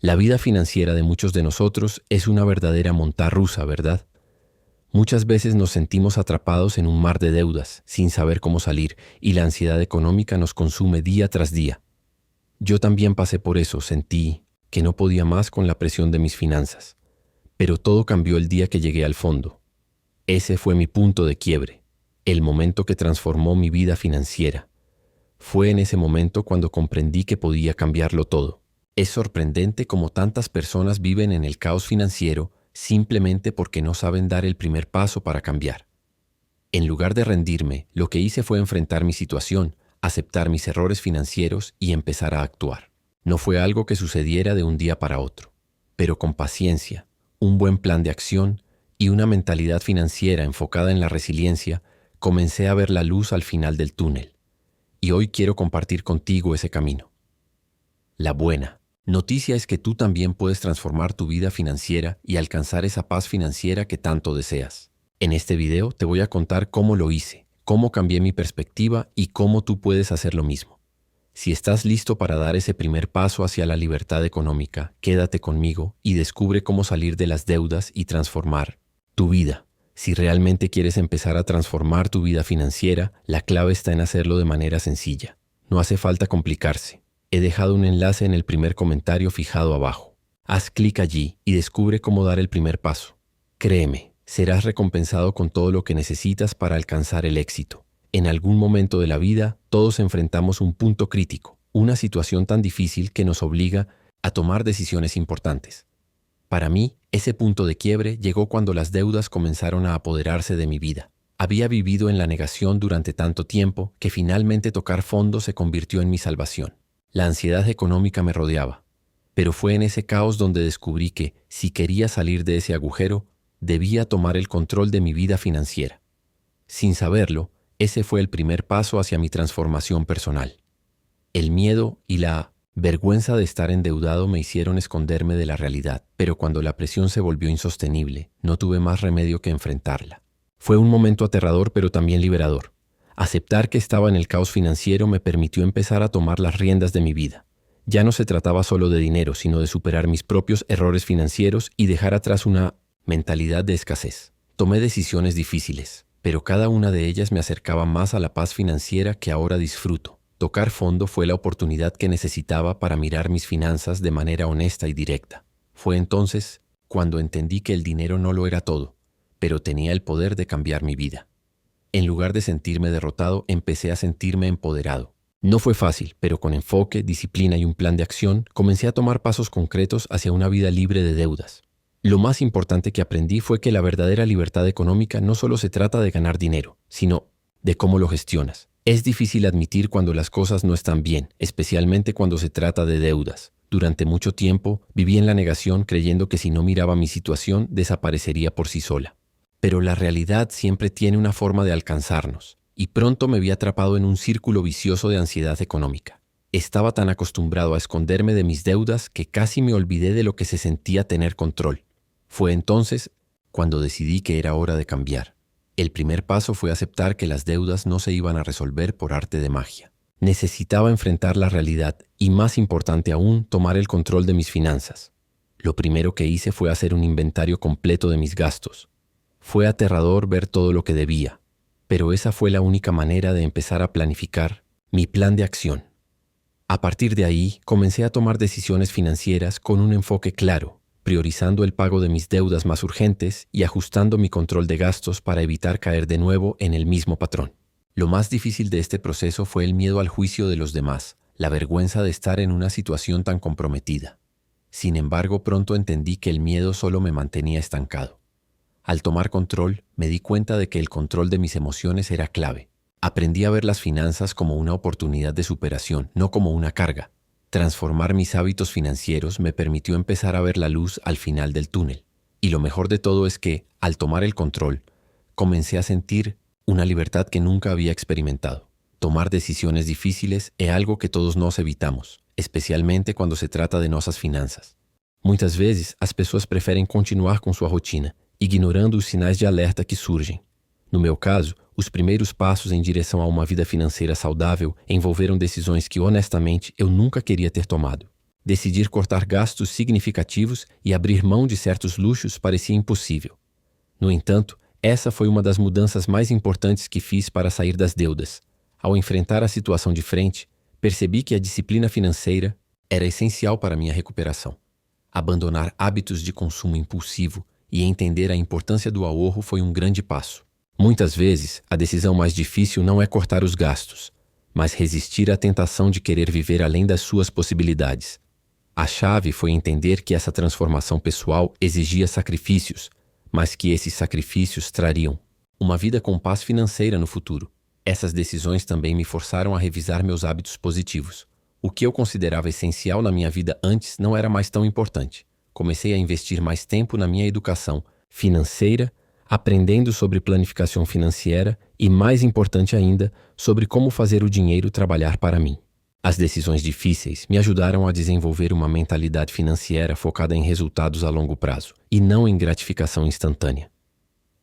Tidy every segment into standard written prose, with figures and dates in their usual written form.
La vida financiera de muchos de nosotros es una verdadera montarrusa, ¿verdad? Muchas veces nos sentimos atrapados en un mar de deudas, sin saber cómo salir, y la ansiedad económica nos consume día tras día. Yo también pasé por eso, sentí que no podía más con la presión de mis finanzas. Pero todo cambió el día que llegué al fondo. Ese fue mi punto de quiebre, el momento que transformó mi vida financiera. Fue en ese momento cuando comprendí que podía cambiarlo todo. Es sorprendente cómo tantas personas viven en el caos financiero simplemente porque no saben dar el primer paso para cambiar. En lugar de rendirme, lo que hice fue enfrentar mi situación, aceptar mis errores financieros y empezar a actuar. No fue algo que sucediera de un día para otro, pero con paciencia, un buen plan de acción y una mentalidad financiera enfocada en la resiliencia, comencé a ver la luz al final del túnel. Y hoy quiero compartir contigo ese camino. La buena noticia es que tú también puedes transformar tu vida financiera y alcanzar esa paz financiera que tanto deseas. En este video te voy a contar cómo lo hice, cómo cambié mi perspectiva y cómo tú puedes hacer lo mismo. Si estás listo para dar ese primer paso hacia la libertad económica, quédate conmigo y descubre cómo salir de las deudas y transformar tu vida. Si realmente quieres empezar a transformar tu vida financiera, la clave está en hacerlo de manera sencilla. No hace falta complicarse. He dejado un enlace en el primer comentario fijado abajo. Haz clic allí y descubre cómo dar el primer paso. Créeme, serás recompensado con todo lo que necesitas para alcanzar el éxito. En algún momento de la vida, todos enfrentamos un punto crítico, una situación tan difícil que nos obliga a tomar decisiones importantes. Para mí, ese punto de quiebre llegó cuando las deudas comenzaron a apoderarse de mi vida. Había vivido en la negación durante tanto tiempo que finalmente tocar fondo se convirtió en mi salvación. La ansiedad económica me rodeaba, pero fue en ese caos donde descubrí que, si quería salir de ese agujero, debía tomar el control de mi vida financiera. Sin saberlo, ese fue el primer paso hacia mi transformación personal. El miedo y la vergüenza de estar endeudado me hicieron esconderme de la realidad, pero cuando la presión se volvió insostenible, no tuve más remedio que enfrentarla. Fue un momento aterrador, pero también liberador. Aceptar que estaba en el caos financiero me permitió empezar a tomar las riendas de mi vida. Ya no se trataba solo de dinero, sino de superar mis propios errores financieros y dejar atrás una mentalidad de escasez. Tomé decisiones difíciles, pero cada una de ellas me acercaba más a la paz financiera que ahora disfruto. Tocar fondo fue la oportunidad que necesitaba para mirar mis finanzas de manera honesta y directa. Fue entonces cuando entendí que el dinero no lo era todo, pero tenía el poder de cambiar mi vida. En lugar de sentirme derrotado, empecé a sentirme empoderado. No fue fácil, pero con enfoque, disciplina y un plan de acción, comencé a tomar pasos concretos hacia una vida libre de deudas. Lo más importante que aprendí fue que la verdadera libertad económica no solo se trata de ganar dinero, sino de cómo lo gestionas. Es difícil admitir cuando las cosas no están bien, especialmente cuando se trata de deudas. Durante mucho tiempo viví en la negación creyendo que si no miraba mi situación desaparecería por sí sola. Pero la realidad siempre tiene una forma de alcanzarnos, y pronto me vi atrapado en un círculo vicioso de ansiedad económica. Estaba tan acostumbrado a esconderme de mis deudas que casi me olvidé de lo que se sentía tener control. Fue entonces cuando decidí que era hora de cambiar. El primer paso fue aceptar que las deudas no se iban a resolver por arte de magia. Necesitaba enfrentar la realidad y, más importante aún, tomar el control de mis finanzas. Lo primero que hice fue hacer un inventario completo de mis gastos. Fue aterrador ver todo lo que debía, pero esa fue la única manera de empezar a planificar mi plan de acción. A partir de ahí, comencé a tomar decisiones financieras con un enfoque claro, priorizando el pago de mis deudas más urgentes y ajustando mi control de gastos para evitar caer de nuevo en el mismo patrón. Lo más difícil de este proceso fue el miedo al juicio de los demás, la vergüenza de estar en una situación tan comprometida. Sin embargo, pronto entendí que el miedo solo me mantenía estancado. Al tomar control, me di cuenta de que el control de mis emociones era clave. Aprendí a ver las finanzas como una oportunidad de superación, no como una carga. Transformar mis hábitos financieros me permitió empezar a ver la luz al final del túnel. Y lo mejor de todo es que, al tomar el control, comencé a sentir una libertad que nunca había experimentado. Tomar decisiones difíciles é algo que todos nós evitamos, especialmente quando se trata de nossas finanças. Muitas vezes, as pessoas preferem continuar com sua rotina, ignorando os sinais de alerta que surgem. No meu caso, os primeiros passos em direção a uma vida financeira saudável envolveram decisões que, honestamente, eu nunca queria ter tomado. Decidir cortar gastos significativos e abrir mão de certos luxos parecia impossível. No entanto, essa foi uma das mudanças mais importantes que fiz para sair das deudas. Ao enfrentar a situação de frente, percebi que a disciplina financeira era essencial para minha recuperação. Abandonar hábitos de consumo impulsivo e entender a importância do ahorro foi um grande passo. Muitas vezes, a decisão mais difícil não é cortar os gastos, mas resistir à tentação de querer viver além das suas possibilidades. A chave foi entender que essa transformação pessoal exigia sacrifícios, mas que esses sacrifícios trariam uma vida com paz financeira no futuro. Essas decisões também me forçaram a revisar meus hábitos positivos. O que eu considerava essencial na minha vida antes não era mais tão importante. Comecei a investir mais tempo na minha educação financeira, aprendendo sobre planificação financeira e, mais importante ainda, sobre como fazer o dinheiro trabalhar para mim. As decisões difíceis me ajudaram a desenvolver uma mentalidade financeira focada em resultados a longo prazo e não em gratificação instantânea.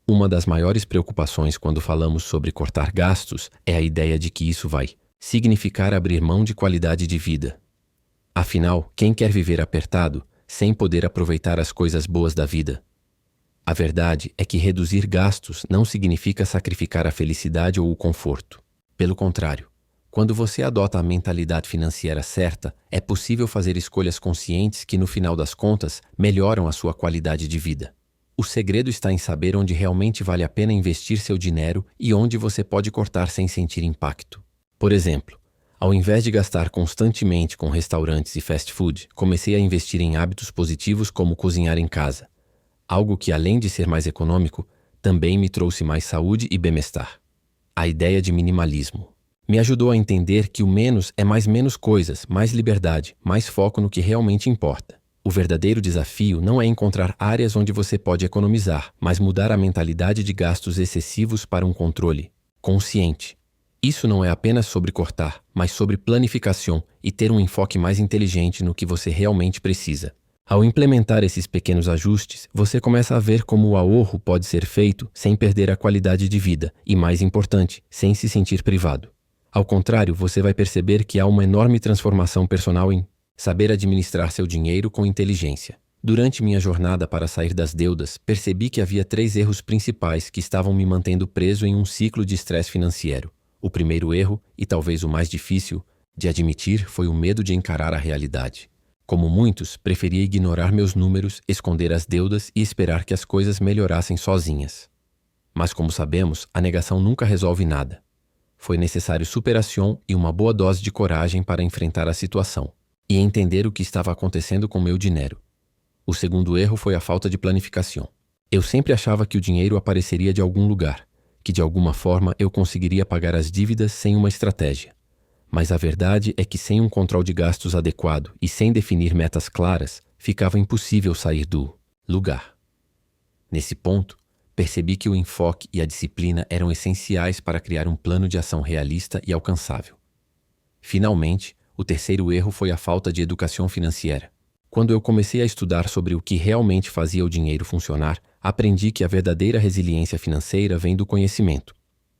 Uma das maiores preocupações quando falamos sobre cortar gastos é a ideia de que isso vai significar abrir mão de qualidade de vida. Afinal, quem quer viver apertado sem poder aproveitar as coisas boas da vida? A verdade é que reduzir gastos não significa sacrificar a felicidade ou o conforto. Pelo contrário, quando você adota a mentalidade financeira certa, é possível fazer escolhas conscientes que, no final das contas, melhoram a sua qualidade de vida. O segredo está em saber onde realmente vale a pena investir seu dinheiro e onde você pode cortar sem sentir impacto. Por exemplo, ao invés de gastar constantemente com restaurantes e fast food, comecei a investir em hábitos positivos como cozinhar em casa. Algo que, além de ser mais econômico, também me trouxe mais saúde e bem-estar. A ideia de minimalismo me ajudou a entender que o menos é mais menos coisas, mais liberdade, mais foco no que realmente importa. O verdadeiro desafio não é encontrar áreas onde você pode economizar, mas mudar a mentalidade de gastos excessivos para um controle consciente. Isso não é apenas sobre cortar, mas sobre planificação e ter um enfoque mais inteligente no que você realmente precisa. Ao implementar esses pequenos ajustes, você começa a ver como o ahorro pode ser feito sem perder a qualidade de vida e, mais importante, sem se sentir privado. Ao contrário, você vai perceber que há uma enorme transformação personal em saber administrar seu dinheiro com inteligência. Durante minha jornada para sair das deudas, percebi que havia 3 erros principais que estavam me mantendo preso em um ciclo de estresse financeiro. O primeiro erro, e talvez o mais difícil de admitir, foi o medo de encarar a realidade. Como muitos, preferia ignorar meus números, esconder as deudas e esperar que as coisas melhorassem sozinhas. Mas, como sabemos, a negação nunca resolve nada. Foi necessário superação e uma boa dose de coragem para enfrentar a situação e entender o que estava acontecendo com meu dinheiro. O segundo erro foi a falta de planificação. Eu sempre achava que o dinheiro apareceria de algum lugar, que de alguma forma eu conseguiria pagar as dívidas sem uma estratégia. Mas a verdade é que sem um controle de gastos adequado e sem definir metas claras, ficava impossível sair do lugar. Nesse ponto, percebi que o enfoque e a disciplina eram essenciais para criar um plano de ação realista e alcançável. Finalmente, o terceiro erro foi a falta de educação financeira. Quando eu comecei a estudar sobre o que realmente fazia o dinheiro funcionar, aprendi que a verdadeira resiliência financeira vem do conhecimento.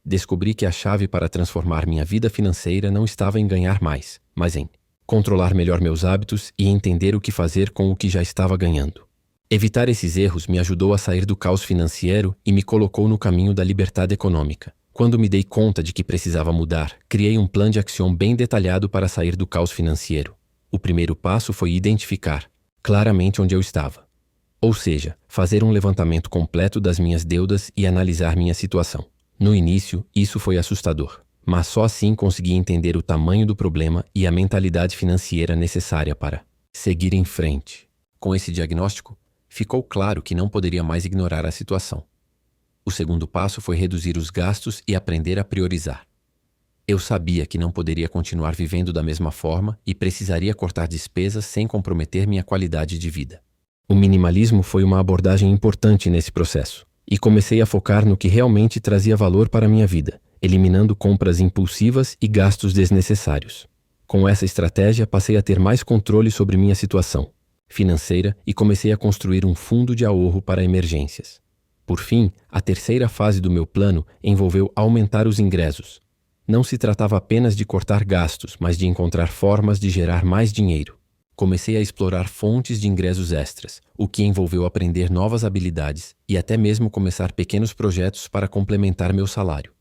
Descobri que a chave para transformar minha vida financeira não estava em ganhar mais, mas em controlar melhor meus hábitos e entender o que fazer com o que já estava ganhando. Evitar esses erros me ajudou a sair do caos financeiro e me colocou no caminho da liberdade econômica. Quando me dei conta de que precisava mudar, criei um plano de ação bem detalhado para sair do caos financeiro. O primeiro passo foi identificar claramente onde eu estava. Ou seja, fazer um levantamento completo das minhas deudas e analisar minha situação. No início, isso foi assustador, mas só assim consegui entender o tamanho do problema e a mentalidade financeira necessária para seguir em frente. Com esse diagnóstico, ficou claro que não poderia mais ignorar a situação. O segundo passo foi reduzir os gastos e aprender a priorizar. Eu sabia que não poderia continuar vivendo da mesma forma e precisaria cortar despesas sem comprometer minha qualidade de vida. O minimalismo foi uma abordagem importante nesse processo, e comecei a focar no que realmente trazia valor para a minha vida, eliminando compras impulsivas e gastos desnecessários. Com essa estratégia, passei a ter mais controle sobre minha situação financeira e comecei a construir um fundo de ahorro para emergências. Por fim, a terceira fase do meu plano envolveu aumentar os ingressos. Não se tratava apenas de cortar gastos, mas de encontrar formas de gerar mais dinheiro. Comecei a explorar fontes de ingressos extras, o que envolveu aprender novas habilidades e até mesmo começar pequenos projetos para complementar meu salário.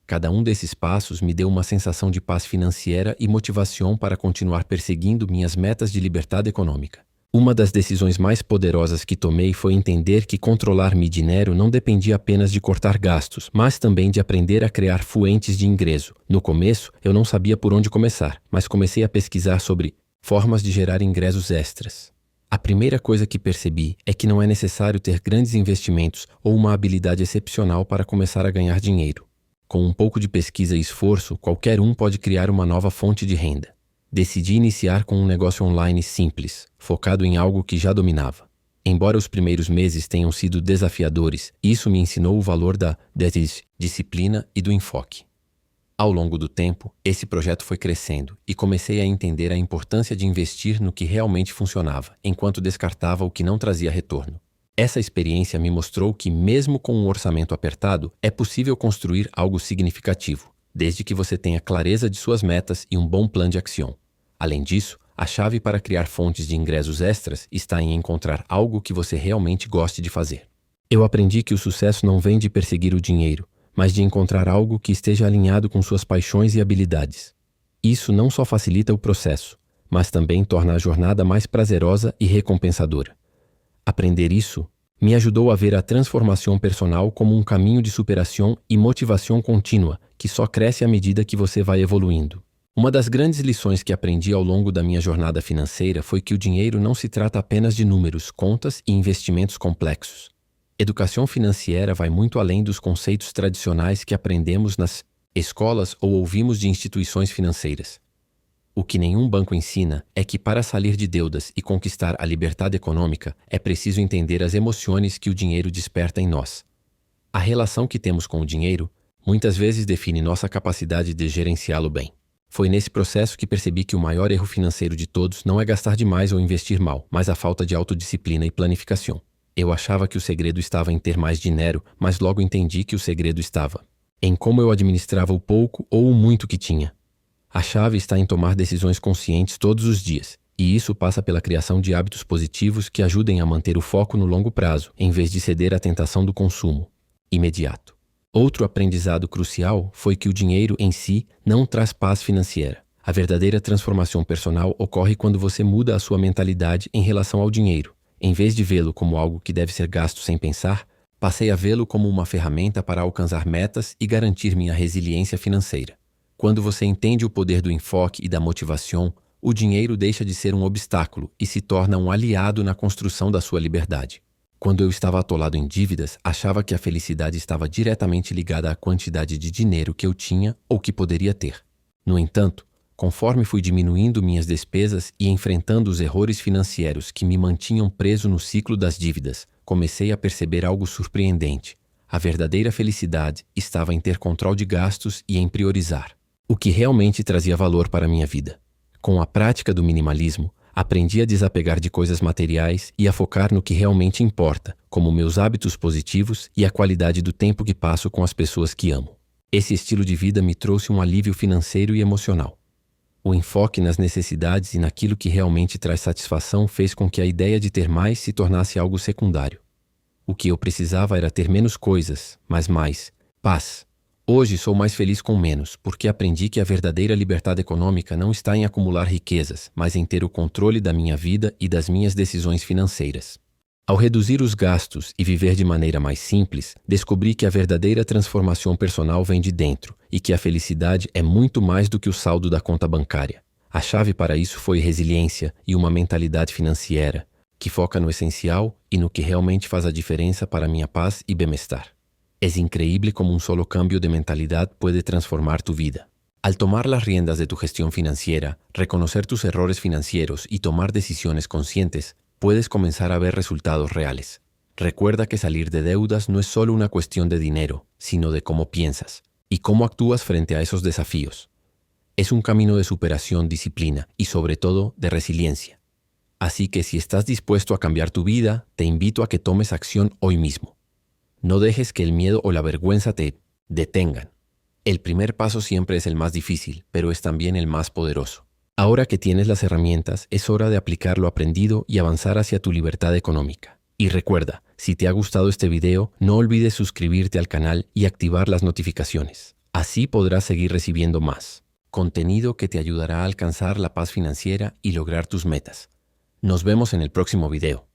Cada um desses passos me deu uma sensação de paz financeira e motivação para continuar perseguindo minhas metas de liberdade econômica. Uma das decisões mais poderosas que tomei foi entender que controlar meu dinheiro não dependia apenas de cortar gastos, mas também de aprender a criar fontes de ingresso. No começo, eu não sabia por onde começar, mas comecei a pesquisar sobre formas de gerar ingressos extras. A primeira coisa que percebi é que não é necessário ter grandes investimentos ou uma habilidade excepcional para começar a ganhar dinheiro. Com um pouco de pesquisa e esforço, qualquer um pode criar uma nova fonte de renda. Decidi iniciar com um negócio online simples, focado em algo que já dominava. Embora os primeiros meses tenham sido desafiadores, isso me ensinou o valor da disciplina e do enfoque. Ao longo do tempo, esse projeto foi crescendo e comecei a entender a importância de investir no que realmente funcionava, enquanto descartava o que não trazia retorno. Essa experiência me mostrou que, mesmo com um orçamento apertado, é possível construir algo significativo, desde que você tenha clareza de suas metas e um bom plano de ação. Além disso, a chave para criar fontes de ingressos extras está em encontrar algo que você realmente goste de fazer. Eu aprendi que o sucesso não vem de perseguir o dinheiro, mas de encontrar algo que esteja alinhado com suas paixões e habilidades. Isso não só facilita o processo, mas também torna a jornada mais prazerosa e recompensadora. Aprender isso me ajudou a ver a transformação personal como um caminho de superação e motivação contínua, que só cresce à medida que você vai evoluindo. Uma das grandes lições que aprendi ao longo da minha jornada financeira foi que o dinheiro não se trata apenas de números, contas e investimentos complexos. Educação financeira vai muito além dos conceitos tradicionais que aprendemos nas escolas ou ouvimos de instituições financeiras. O que nenhum banco ensina é que para sair de deudas e conquistar a liberdade econômica é preciso entender as emoções que o dinheiro desperta em nós. A relação que temos com o dinheiro muitas vezes define nossa capacidade de gerenciá-lo bem. Foi nesse processo que percebi que o maior erro financeiro de todos não é gastar demais ou investir mal, mas a falta de autodisciplina e planificação. Eu achava que o segredo estava em ter mais dinheiro, mas logo entendi que o segredo estava em como eu administrava o pouco ou o muito que tinha. A chave está em tomar decisões conscientes todos os dias, e isso passa pela criação de hábitos positivos que ajudem a manter o foco no longo prazo, em vez de ceder à tentação do consumo imediato. Outro aprendizado crucial foi que o dinheiro em si não traz paz financeira. A verdadeira transformação personal ocorre quando você muda a sua mentalidade em relação ao dinheiro. Em vez de vê-lo como algo que deve ser gasto sem pensar, passei a vê-lo como uma ferramenta para alcançar metas e garantir minha resiliência financeira. Quando você entende o poder do enfoque e da motivação, o dinheiro deixa de ser um obstáculo e se torna um aliado na construção da sua liberdade. Quando eu estava atolado em dívidas, achava que a felicidade estava diretamente ligada à quantidade de dinheiro que eu tinha ou que poderia ter. No entanto, conforme fui diminuindo minhas despesas e enfrentando os erros financeiros que me mantinham preso no ciclo das dívidas, comecei a perceber algo surpreendente. A verdadeira felicidade estava em ter controle de gastos e em priorizar o que realmente trazia valor para a minha vida. Com a prática do minimalismo, aprendi a desapegar de coisas materiais e a focar no que realmente importa, como meus hábitos positivos e a qualidade do tempo que passo com as pessoas que amo. Esse estilo de vida me trouxe um alívio financeiro e emocional. O enfoque nas necessidades e naquilo que realmente traz satisfação fez com que a ideia de ter mais se tornasse algo secundário. O que eu precisava era ter menos coisas, mas mais paz. Hoje sou mais feliz com menos, porque aprendi que a verdadeira liberdade econômica não está em acumular riquezas, mas em ter o controle da minha vida e das minhas decisões financeiras. Ao reduzir os gastos e viver de maneira mais simples, descobri que a verdadeira transformação personal vem de dentro e que a felicidade é muito mais do que o saldo da conta bancária. A chave para isso foi resiliência e uma mentalidade financeira, que foca no essencial e no que realmente faz a diferença para minha paz e bem-estar. É increíble como un solo cambio de mentalidad puede transformar tu vida. Al tomar las riendas de tu gestión financiera, reconocer tus errores financieros y tomar decisiones conscientes, puedes comenzar a ver resultados reales. Recuerda que salir de deudas no es solo una cuestión de dinero, sino de cómo piensas y cómo actúas frente a esos desafíos. Es un camino de superación, disciplina y sobre todo de resiliencia. Así que si estás dispuesto a cambiar tu vida, te invito a que tomes acción hoy mismo. No dejes que el miedo o la vergüenza te detengan. El primer paso siempre es el más difícil, pero es también el más poderoso. Ahora que tienes las herramientas, es hora de aplicar lo aprendido y avanzar hacia tu libertad económica. Y recuerda, si te ha gustado este video, no olvides suscribirte al canal y activar las notificaciones. Así podrás seguir recibiendo más contenido que te ayudará a alcanzar la paz financiera y lograr tus metas. Nos vemos en el próximo video.